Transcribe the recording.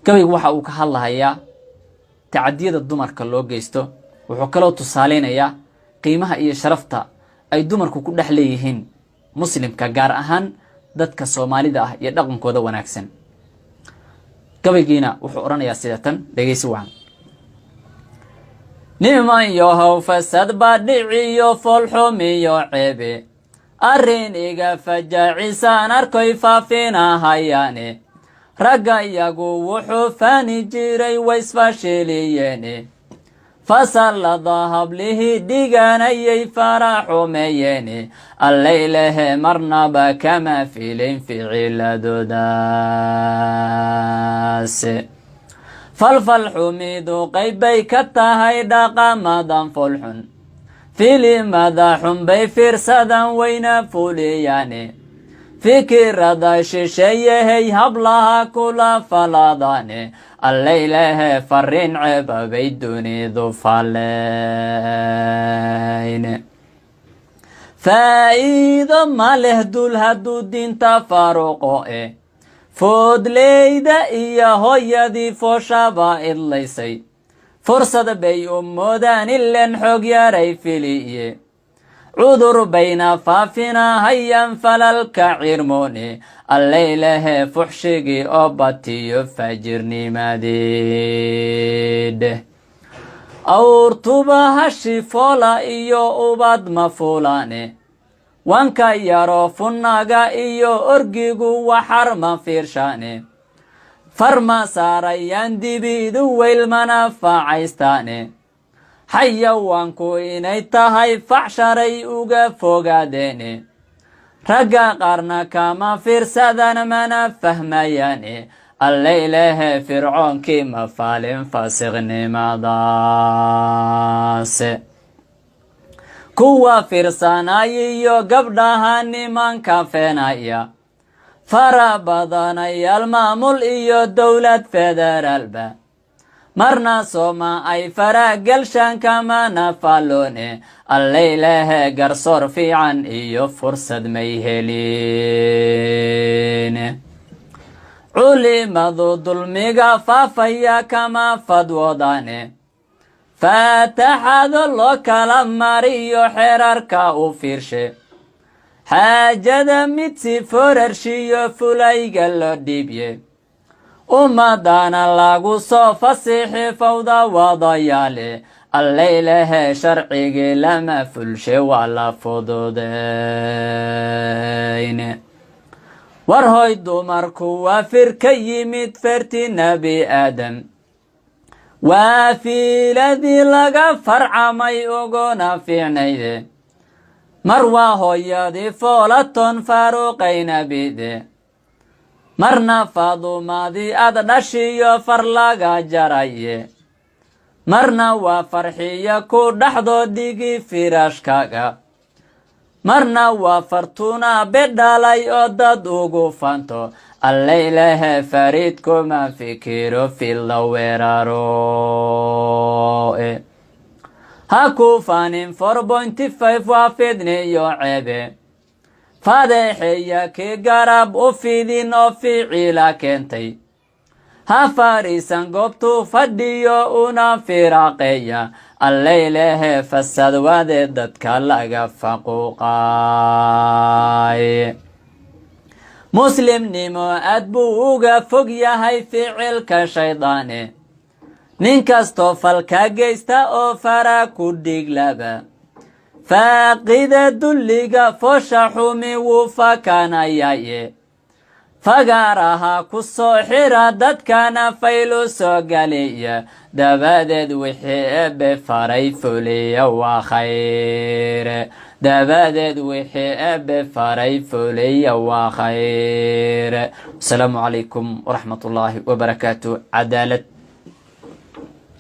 gabaygu waxa uu ka hadlahayaa tacadiyada dumarka loo geysto, wuxuu kaloo tusaaleynayaa qiimaha iyo sharafta ay dumarku ku dhex leeyihiin muslimka, gaar ahaan dadka Soomaalida ah iyo dhaqankooda wanaagsan. gabaygiina wuxuu oranayaa sidatan, dhageysi wacan. niman yahow fasad baa dhiciyo foolxumiyo ceebe, arrin iga fajaacisaan arkoy faafinahayaane, ragga iyagu wuxuu faani jiray waysfashiliyeene, fasallada hablihii dhiganayay faraxumeyeene, allaylehe marnaba kama filayn ficiladoodaase. falfal xumidu qaybbay ka tahay dhaqamadan folxun, filimada xunbay fiirsadan wayna fuliyaane, fikirada shisheeyahey hablaha kula faladaane, allaylehe farriin ceebabay dunidu faleyne. faa'iido ma leh dul hadduu diinta faaruqo foodleyda iyo hooyadii fooshaba idlaysay, fursad bay u moodaan ilen xoog yaray filiye, cudur bayna faafinahayaan falalka cirmoone, allaylehe fuxshigii oo batiyo fajirnimadeedhe. awrtuba hashi foola iyo ubad ma fuulaane, wanka yaro funnaga iyo orgigu waxar ma fiirshaane, farma saarayaan dibidu weylmana faacaystaane, xayawaanku inay tahay facsharay uga fogaadeene, ragga qaarna kama fiirsadan mana fahmayaane, allaylehe fircoonkii ma faalin faasiqnimadaase. kuwa fiirsanayiyo gabdhaha nimanka feenaya, fara badanayaal maamul iyo dowlad federaalba, marna sooma ay faraagelshaan kamana falloone, allaylehe garsoor fiican iyo fursad may heliine. culimadu dulmiga faafaya kama fadwoodaane, faataxado loo kala mariyo xeerarka u fiirshe, xaajada mid si foorarshiyo fulayga loo dhiibye, ummadana lagu soo fasixi fawda wadayaale, allaylehe sharcigii lama fulshe waa la fududeyne. war hoy dumarku waa fir ka yimid feerti nebi aadam, waa fiiladii laga farcamay uguna fiicnayde, mar waa hooyadii foolaton faaruqay nebide, marna faadumadii aad dhashiyo far laga jaraye, marna waa farxiya ku dhaxdoodhigii firaashkaga, marna waa fartuna bedhalay oo dad ugu fanto, allaylehe fariidkuma fikiro filla weeraroe. ha ku fanin 4.5 waa fidniyo ceebe, fadeexeya kii garab u fidin oo ficila keentay, ha fariisan goobtuu fadhiyo una firaaqeeya, allaylehe fasad wade dadka laga faquuqay. muslimnimo aad buu uga fog yahay ficilka shaydaane, nin kastoo falka geysta oo fara ku dhiglaba, faaqida dulliga foosha xumi wuu fakanayaye, fagaaraha ku soo xira dadkana faylu soo galiya, dabadeed wixii ebe faray fuliya waa khayre, dabadeed wixii ebe faray fuliya waa khayre. asalaamu calaykum waraxmatullaahi wabarakaatu. cadaalad